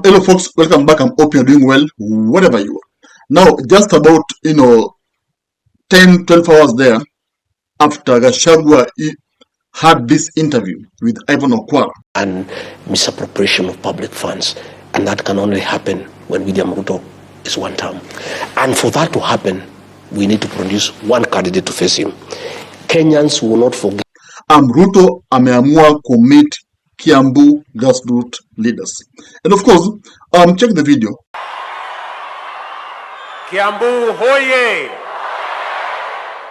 Hello folks, welcome back. I hope you're doing well, whatever you are. Now, just about, 10, 12 hours there, after Gachagua had this interview with Ivan Okwara. And misappropriation of public funds. And that can only happen when William RUTO is one term. And for that to happen, we need to produce one candidate to face him. Kenyans will not forget. RUTO ameamua commit KIAMBU grassroots leaders. And of course, check the video. KIAMBU hoye!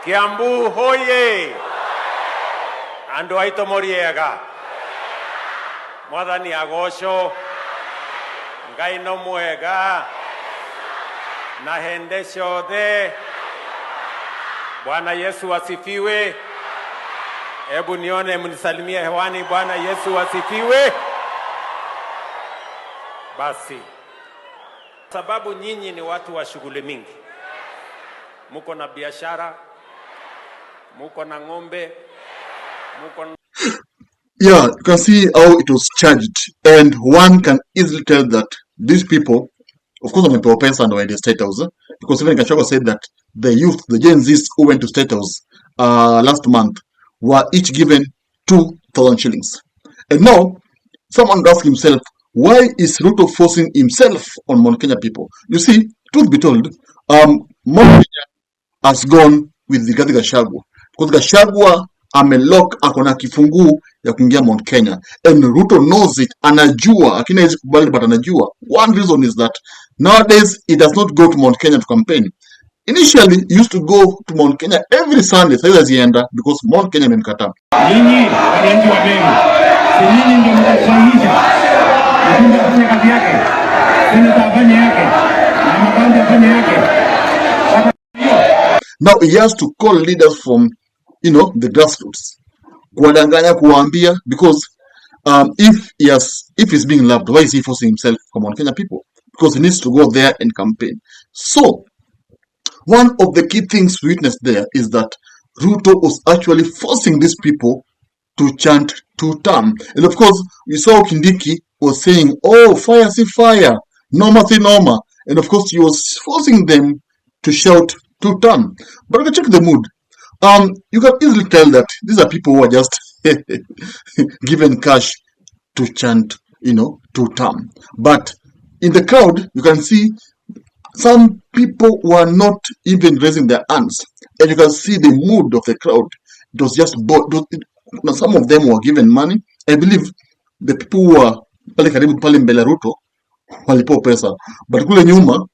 KIAMBU hoye! Ando aito moriega. Mwadhani agosho. Ngai no muega. Nahendesho de. Bwana Yesu asifiwe. Hebu nione mnisalimie hewani. Bwana Yesu asifiwe. Basi, sababu nyinyi ni watu wa shughuli mingi. Muko na biashara, muko na ng'ombe, muko na... Yeah, you can see how it was charged, and one can easily tell that these people, of course, wamepewa pesa and were in the State House, because even Gachagua said that the youth, the Gen Zs who went to State House last month, were each given 2,000 shillings. And now, someone asked himself, why is RUTO forcing himself on Mount Kenya people? You see, truth be told, Mount Kenya has gone with the Gachagua. Because Gachagua amelock akona kifungu ya kuingia Mount Kenya. And RUTO knows it, anajua, akina hizi kubali but anajua. One reason is that nowadays he does not go to Mount Kenya to campaign. Initially, he used to go to Mount Kenya every Sunday, sasa hazienda because Mount Kenya amemkataa. Nyinyi wananchi wa Meru, si nyinyi ndio mtasahihisha. Mjumbe afanye kazi yake, seneta afanye yake, na mabandi afanye yake. Now he has to call leaders from, the grassroots. Kuwadanganya, kuwaambia, because if he's being loved, why is he forcing himself from Mount Kenya people? Because he needs to go there and campaign. So, one of the key things we witnessed there is that RUTO was actually forcing these people to chant two-term. And of course, we saw Kindiki was saying, oh, fire, see fire, norma, see norma. And of course, he was forcing them to shout two-term. But if you check the mood, you can easily tell that these are people who are just given cash to chant, two-term. But in the crowd, you can see some people were not even raising their hands. And you can see the mood of the crowd. It was just some of them were given money. I believe the people who were pale karibu pale mbele RUTO walipo pesa. But kule nyuma,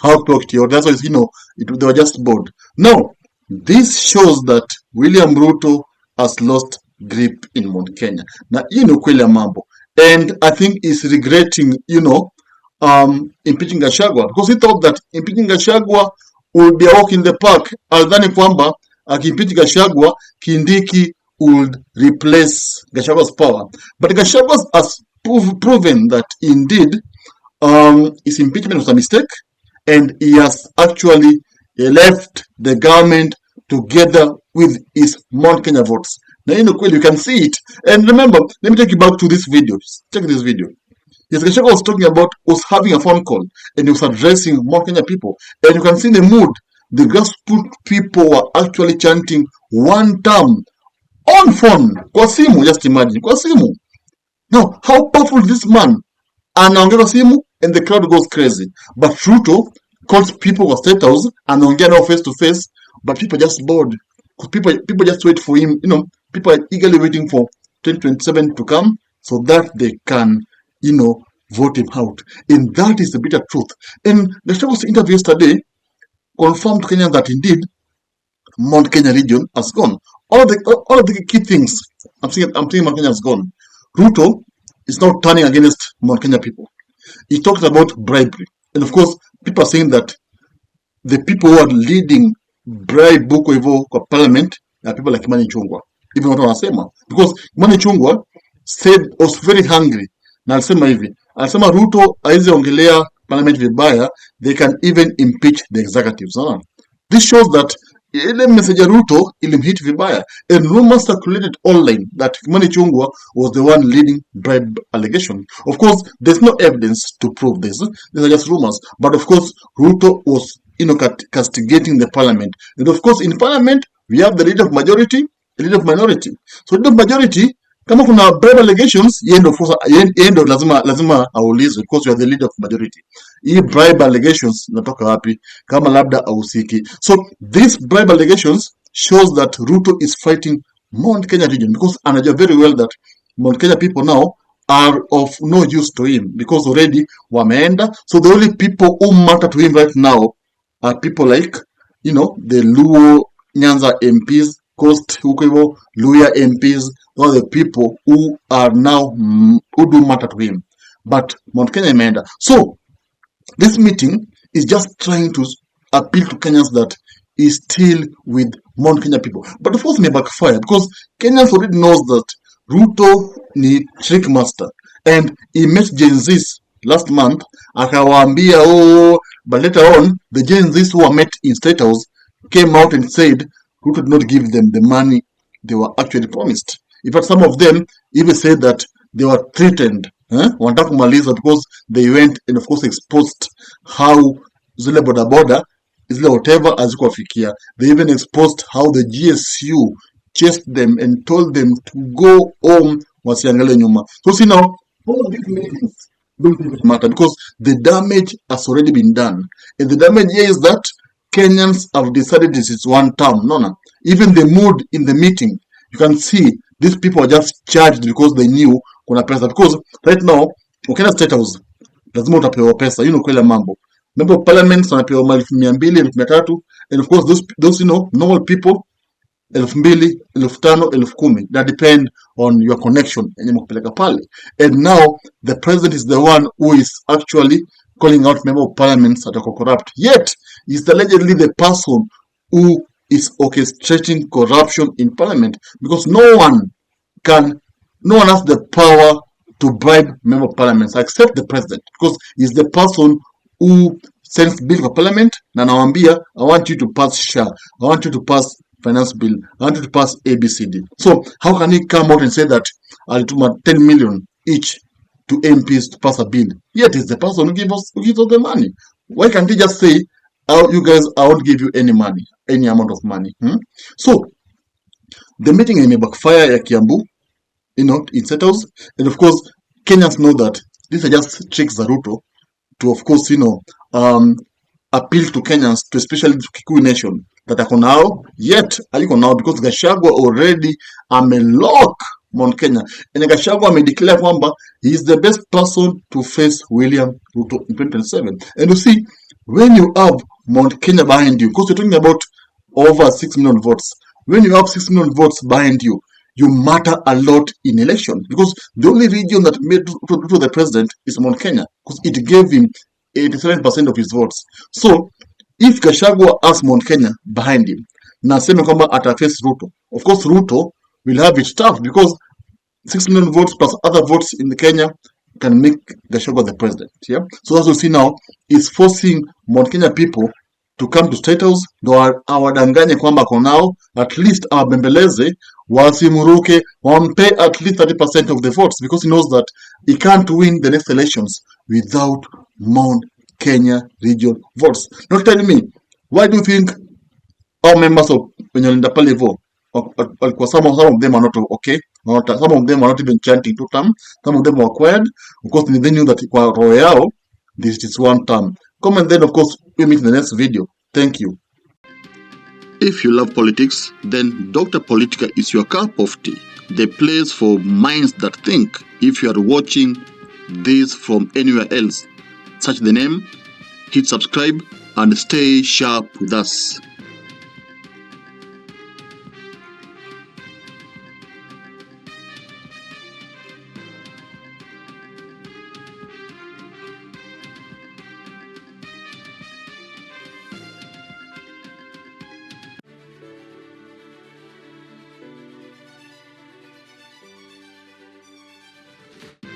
how talked you? That's why, they were just bored. Now, this shows that William RUTO has lost grip in Mount Kenya. Na kweli mambo. And I think he's regretting, impeaching Gachagua, because he thought that impeaching Gachagua would be a walk in the park. Aldhani kwamba akimpeach Gachagua, Kindiki would replace Gachagua's power. But Gachagua has proven that indeed his impeachment was a mistake, and he has actually left the government together with his Mount Kenya votes. Now, you can see it. And remember, let me take you back to this video. Check this video. Yes, Gachagua was having a phone call, and he was addressing Mount Kenya people. And you can see the mood. The grassroots people were actually chanting one term on phone. Kwa simu, just imagine. Kwa simu. Now, how powerful this man? Anaongea simu, and the crowd goes crazy. But RUTO calls people for State House, anaongea now face to face, but people just bored. Because people just wait for him. People are eagerly waiting for 2027 to come so that they can vote him out. And that is the bitter truth. And the Gachagua's interview yesterday confirmed to Kenya that indeed Mount Kenya region has gone. All of the key things I'm saying Mount Kenya has gone. RUTO is now turning against Mount Kenya people. He talked about bribery. And of course, people are saying that the people who are leading bribe buko hivyo kwa parliament are people like Imani Chungwa. Even what wanasema. Because Imani Chungwa was very hungry. Na alisema hivi, RUTO haizi ongelea parliament vibaya, they can even impeach the executives. This shows that ile message ya Ruto ilimhit vibaya, and rumors circulated online that Kimani Ichung'wah was the one leading bribe allegation. Of course, there's no evidence to prove this. These are just rumors. But of course, Ruto was castigating the parliament. And of course, in parliament, we have the leader of majority, the leader of minority. So leader of majority, kama kuna bribe allegations, yeye ndo lazima aulizwe, because you are the leader of majority. Hii bribe allegations natoka wapi kama labda ahusiki? So these bribe allegations shows that Ruto is fighting Mount Kenya region, because anajua very well that Mount Kenya people now are of no use to him, because already wameenda. So the only people who matter to him right now are people like, the Luo Nyanza MPs, Coast huko hivyo, Luya MPs. Those are the people who are now, who do matter to him. But Mount Kenya imeenda. So this meeting is just trying to appeal to Kenyans that is still with Mount Kenya people. But of course, may backfire, because Kenyans already knows that Ruto ni trick master, and he met Gen Zs last month. Akawaambia, but later on, the Gen Zs who were met in State House came out and said Ruto did not give them the money they were actually promised. In fact, some of them even said that they were threatened. Wanataka kumaliza, because they went and of course exposed how zile boda zile whatever azikuwafikia. They even exposed how the GSU chased them and told them to go home, wasiangalie nyuma. So see now, all of these meetings don't even matter, because the damage has already been done. And the damage here is that Kenyans have decided this is one term. No. Even the mood in the meeting, you can see these people are just charged because they knew kuna pesa. Because right now, ukienda State House, lazima utapewa pesa. Kwele mambo. Member of Parliament wanapewa 200,000, 300,000, and of course those normal people 2,000, 5,000, 10,000. That depend on your connection yenye mkupeleka pale. And now the president is the one who is actually calling out member of parliaments that are corrupt. Yet is allegedly the person who is orchestrating corruption in parliament, because no one has the power to bribe member of parliaments except the president, because he's the person who sends bill for parliament na nawambia, I want you to pass SHA, I want you to pass finance bill, I want you to pass ABCD. So how can he come out and say that alituma 10 million each to MPs to pass a bill? Yet it's the person who gives us the money. Why can't he just say, you guys, I won't give you any money, any amount of money? So the meeting may backfire ya Kiambu, in settles. And of course, Kenyans know that these are just tricks za Ruto to, of course, appeal to Kenyans, to especially to Kikuyu nation, that ako now, yet ayuko now, because Gachagua already amelock Mount Kenya. And Gachagua amedeclare kwamba he is the best person to face William Ruto in 2027. And you see, when you have Mount Kenya behind you, because you're talking about over 6 million votes, when you have 6 million votes behind you, you matter a lot in election, because the only region that made Ruto the president is Mount Kenya, because it gave him 87% of his votes. So if Gachagua has Mount Kenya behind him, na aseme kwamba ataface Ruto, of course Ruto will have it tough, because 6 million votes plus other votes in the Kenya can make Gachagua the president. Yeah. So as we see now, is forcing Mount Kenya people to come to State House, ndo awadanganye kwamba konao, at least awabembeleze, wasimuruke, wampe at least 30% of the votes, because he knows that he can't win the next elections without Mount Kenya region votes. Not telling me, why do you think our members of Penyolinda Palevo, some of them are not okay, some of them are not even chanting 2 term, some of them were quiet, because they knew that kwa roho yao, this is 1 term. Comment then, of course, we meet in the next video. Thank you. If you love politics, then Dr. Politica is your cup of tea. The place for minds that think. If you are watching this from anywhere else, search the name, hit subscribe, and stay sharp with us.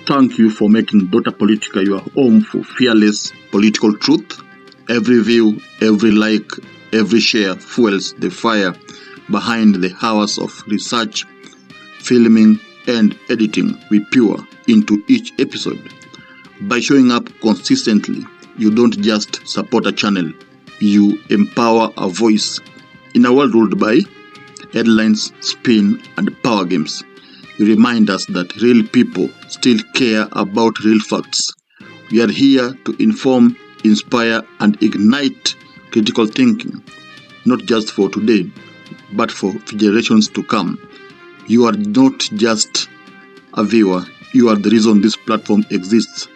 Thank you for making Dr. Politica your home for fearless political truth. Every view, every like, every share fuels the fire behind the hours of research, filming, and editing we pour into each episode. By showing up consistently, you don't just support a channel, you empower a voice. In a world ruled by headlines, spin, and power games, you remind us that real people still care about real facts. We are here to inform, inspire, and ignite critical thinking, not just for today, but for generations to come. You are not just a viewer, you are the reason this platform exists.